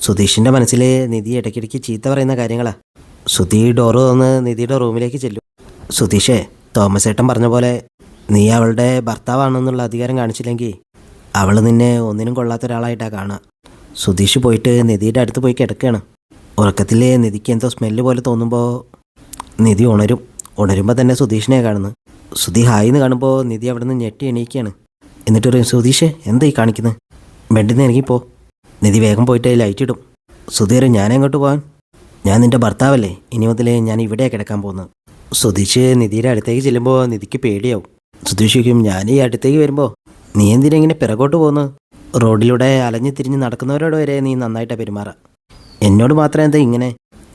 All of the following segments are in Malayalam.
സുധീഷിൻ്റെ മനസ്സിൽ നിധി ഇടയ്ക്കിടയ്ക്ക് ചീത്ത പറയുന്ന കാര്യങ്ങളാ. സുധി ഡോറ് തുറന്ന് നിധിയുടെ റൂമിലേക്ക് ചെല്ലും. സുധീഷേ, തോമസ് ഏട്ടൻ പറഞ്ഞ പോലെ നീ അവളുടെ ഭർത്താവാണെന്നുള്ള അധികാരം കാണിച്ചില്ലെങ്കിൽ അവൾ നിന്നെ ഒന്നിനും കൊള്ളാത്ത ഒരാളായിട്ടാണ് കാണുക. സുധീഷ് പോയിട്ട് നിധിയുടെ അടുത്ത് പോയി കിടക്കുകയാണ്. ഉറക്കത്തിൽ നിധിക്ക് എന്തോ സ്മെല്ല് പോലെ തോന്നുമ്പോൾ നിധി ഉണരുമ്പോൾ തന്നെ സുധീഷിനെ കാണുന്നു. സുധി ഹായിന്ന് കാണുമ്പോൾ നിധി അവിടെ നിന്ന് ഞെട്ടി എണീക്കുകയാണ്. എന്നിട്ട് പറയും, സുധീഷ് എന്താ ഈ കാണിക്കുന്നത്? ബെഡിന്ന് ഇറങ്ങിപ്പോ. നിധി വേഗം പോയിട്ട് ലൈറ്റ് ഇടും. സുധി പറയും, ഞാനെങ്ങോട്ട് പോകാൻ? ഞാൻ നിൻ്റെ ഭർത്താവല്ലേ, ഇനി മുതൽ ഞാൻ ഇവിടെയാണ് കിടക്കാൻ പോകുന്നത്. സുധീഷ് നിധിയുടെ അടുത്തേക്ക് ചെല്ലുമ്പോൾ നിധിക്ക് പേടിയാവും. സുധീഷ് ചോദിക്കും, ഞാൻ ഈ അടുത്തേക്ക് വരുമ്പോൾ നീ എന്തിനാ ഇങ്ങനെ പിറകോട്ട് പോകുന്നു? റോഡിലൂടെ അലഞ്ഞു തിരിഞ്ഞ് നടക്കുന്നവരോട് വരെ നീ നന്നായിട്ടാണ് പെരുമാറാം, എന്നോട് മാത്രം എന്താ ഇങ്ങനെ?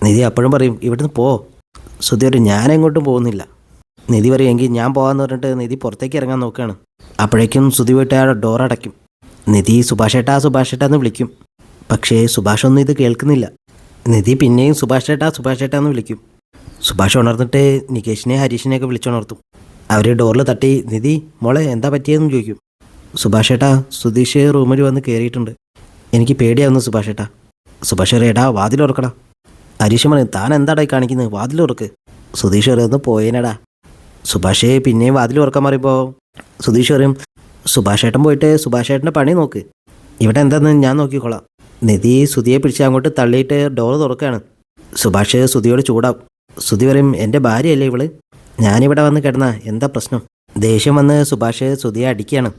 നിധി അപ്പോഴും പറയും, ഇവിടുന്ന് പോ. സുധി പറയും, ഞാനെങ്ങോട്ടും പോകുന്നില്ല. നിധി പറയും, എങ്കിൽ ഞാൻ പോകാമെന്ന് പറഞ്ഞിട്ട് നിധി പുറത്തേക്ക് ഇറങ്ങാൻ നോക്കുകയാണ്. അപ്പോഴേക്കും സുധി പോയിട്ട് ആ ഡോർ അടയ്ക്കും. നിധി സുഭാഷേട്ടാ എന്ന് വിളിക്കും. പക്ഷേ സുഭാഷൊന്നും ഇത് കേൾക്കുന്നില്ല. നിധി പിന്നെയും സുഭാഷേട്ടാ എന്ന് വിളിക്കും. സുഭാഷ് ഉണർന്നിട്ട് നികേഷിനെ ഹരീഷിനെയൊക്കെ വിളിച്ചുണർത്തും. അവർ ഡോറിൽ തട്ടി, നിധി മോളെ എന്താ പറ്റിയതെന്ന് ചോദിക്കും. സുഭാഷേട്ടാ, സുധീഷ് റൂമിൽ വന്ന് കയറിയിട്ടുണ്ട്, എനിക്ക് പേടിയാവുന്നു സുഭാഷേട്ടാ. സുഭാഷ് പറയടാ, വാതിലുറക്കടാ. ഹരീഷ് പറയും, താൻ എന്താടായി കാണിക്കുന്നത്, വാതിലുറക്ക്. സുധീഷ് പറയുന്നു, പോയേനടാ. സുഭാഷ് പിന്നെയും വാതിൽ ഉറക്കാൻ പറയുമ്പോൾ സുധീഷ് പറയും, സുഭാഷേട്ടൻ പോയിട്ട് സുഭാഷേട്ടൻ്റെ പണി നോക്ക്, ഇവിടെ എന്താന്ന് ഞാൻ നോക്കിക്കോളാം. നിധി സുധിയെ പിടിച്ച് അങ്ങോട്ട് തള്ളിയിട്ട് ഡോറ് തുറക്കുകയാണ്. സുഭാഷ് സുധിയോട് ചൂടാവും. സുധി പറയും, എൻ്റെ ഭാര്യയല്ലേ ഇവള്, ഞാനിവിടെ വന്ന് കിടന്നാ എന്താ പ്രശ്നം? ദേഷ്യം വന്ന് സുഭാഷ് സുധിയെ അടിക്കുകയാണ്.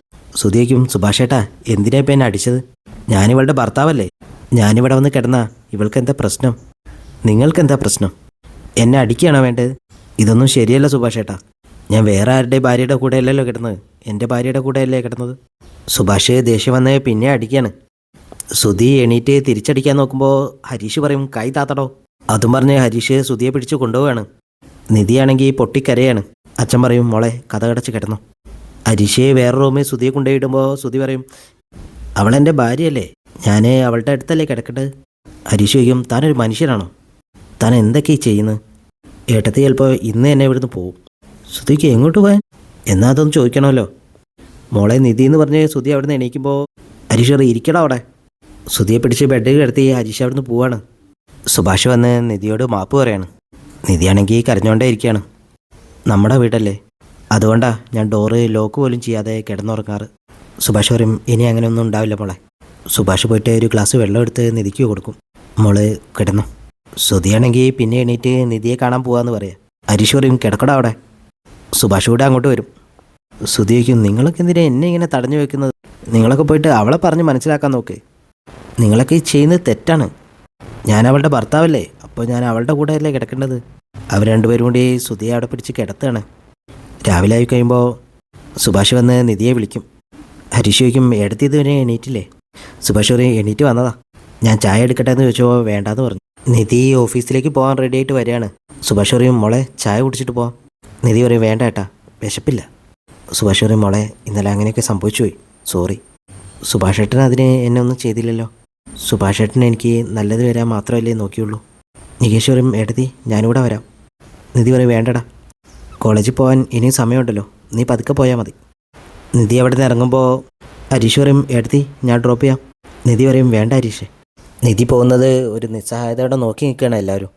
സുധിയേക്കും, സുഭാഷേട്ടാ എന്തിനാ ഇപ്പം എന്നെ അടിച്ചത്? ഞാനിവളുടെ ഭർത്താവല്ലേ, ഞാനിവിടെ വന്ന് കിടന്നാ ഇവൾക്ക് എന്താ പ്രശ്നം? നിങ്ങൾക്കെന്താ പ്രശ്നം? എന്നെ അടിക്കുകയാണോ വേണ്ടത്? ഇതൊന്നും ശരിയല്ല സുഭാഷേട്ടാ, ഞാൻ വേറെ ആരുടെ ഭാര്യയുടെ കൂടെ അല്ലല്ലോ കിടന്നത്, എൻ്റെ ഭാര്യയുടെ കൂടെ അല്ലേ കിടന്നത്. സുഭാഷ് ദേഷ്യം വന്ന് പിന്നെ അടിക്കുകയാണ്. സുധി എണീറ്റ് തിരിച്ചടിക്കാൻ നോക്കുമ്പോൾ ഹരീഷ് പറയും, കൈ താത്തടോ. അതും പറഞ്ഞ് ഹരീഷ് സുധിയെ പിടിച്ച് കൊണ്ടുപോവുകയാണ്. നിധിയാണെങ്കിൽ പൊട്ടിക്കരയാണ്. അച്ഛൻ പറയും, മോളെ കഥ കടച്ച് കിടന്നു. ഹരീഷ് വേറെ റൂമിൽ സുധിയെ കൊണ്ടുപോയിടുമ്പോൾ സുധി പറയും, അവളെൻ്റെ ഭാര്യയല്ലേ, ഞാൻ അവളുടെ അടുത്തല്ലേ കിടക്കേണ്ടത്. ഹരീഷ് ചോദിക്കും, താനൊരു മനുഷ്യനാണോ, താൻ എന്തൊക്കെയാണ് ചെയ്യുന്നത്? ഏട്ടത്തി ചിലപ്പോൾ ഇന്ന് എന്നെ ഇവിടുന്ന് പോവും. സുധിക്ക് എങ്ങോട്ട് പോയാൻ? എന്നാൽ അതൊന്ന് ചോദിക്കണമല്ലോ. മോളെ നിധി എന്ന് പറഞ്ഞ് സുധി അവിടെ നിന്ന് എണീക്കുമ്പോൾ ഹരീഷ് പറയും, ഇരിക്കടാ അവിടെ. സുധിയെ പിടിച്ച് ബെഡിൽ കിടത്തി ഹരീഷ് അവിടെ നിന്ന് പോവാണ്. സുഭാഷ് വന്ന് നിധിയോട് മാപ്പ് പറയാണ്. നിധിയാണെങ്കിൽ കരഞ്ഞുകൊണ്ടേ ഇരിക്കുകയാണ്. നമ്മുടെ വീടല്ലേ, അതുകൊണ്ടാണ് ഞാൻ ഡോറ് ലോക്ക് പോലും ചെയ്യാതെ കിടന്നുറങ്ങാറ്. സുഭാഷ് പറയും, ഇനി അങ്ങനെയൊന്നും ഉണ്ടാവില്ല മോളെ. സുഭാഷ് പോയിട്ട് ഒരു ഗ്ലാസ് വെള്ളം എടുത്ത് നിധിക്ക് കൊടുക്കും. മോള് കിടന്നു. സുധിയാണെങ്കിൽ പിന്നെ എണീറ്റ് നിധിയെ കാണാൻ പോവാന്ന് പറയാം. ഹരീഷ് പറയും, കിടക്കടാ അവിടെ. സുഭാഷ് കൂടെ അങ്ങോട്ട് വരും. സുധി ചോദിക്കും, നിങ്ങളൊക്കെ എന്തിനാ എന്നെ ഇങ്ങനെ തടഞ്ഞു വെക്കുന്നത്? നിങ്ങളൊക്കെ പോയിട്ട് അവളെ പറഞ്ഞ് മനസ്സിലാക്കാൻ നോക്ക്, നിങ്ങളൊക്കെ ഈ ചെയ്യുന്നത് തെറ്റാണ്. ഞാൻ അവളുടെ ഭർത്താവല്ലേ, അപ്പോൾ ഞാൻ അവളുടെ കൂടെ അല്ലേ കിടക്കേണ്ടത്. അവർ രണ്ടുപേരും കൂടി സുധിയെ അവിടെ പിടിച്ച് കിടത്തുകയാണ്. രാവിലെ ആയി കഴിയുമ്പോൾ സുഭാഷ് വന്ന് നിധിയെ വിളിക്കും. ഹരീഷ് ചോദിക്കും, എടുത്ത് ഇതുവരെ എണീറ്റില്ലേ? സുഭാഷ് പറയും, എണീറ്റ് വന്നതാ, ഞാൻ ചായ എടുക്കട്ടെ എന്ന് ചോദിച്ചപ്പോൾ വേണ്ടാന്ന് പറഞ്ഞു. നിധി ഓഫീസിലേക്ക് പോകാൻ റെഡി ആയിട്ട് വരികയാണ്. സുഭാഷ് പറയും, മോളെ ചായ കുടിച്ചിട്ട് പോവാം. നിധി പറയും, വേണ്ട ഏട്ടാ, വിശപ്പില്ല. സുഭാഷ് പറയും, മോളെ ഇന്നലെ അങ്ങനെയൊക്കെ സംഭവിച്ചു പോയി, സോറി. സുഭാഷ് ഏട്ടൻ അതിന് എന്നെ ഒന്നും ചെയ്തില്ലല്ലോ. സുഭാഷ് ഏട്ടൻ എനിക്ക് നല്ലത് വരാൻ മാത്രമല്ലേ നോക്കിയുള്ളൂ. നികേഷ് പറയും, ഏട്ടത്തി ഞാനിവിടെ വരാം. നിധി പറയും, വേണ്ടടാ, കോളേജിൽ പോകാൻ ഇനിയും സമയമുണ്ടല്ലോ, നീ പതുക്കെ പോയാൽ മതി. നിധി അവിടെ നിന്ന് ഇറങ്ങുമ്പോൾ ഹരീഷ് പറയും, ഏട്ടത്തി ഞാൻ ഡ്രോപ്പ് ചെയ്യാം. നിധി പറയും, വേണ്ട ഹരീഷ്. നിധി പോകുന്നത് ഒരു നിസ്സഹായതയോടെ നോക്കി നിൽക്കുകയാണ് എല്ലാവരും.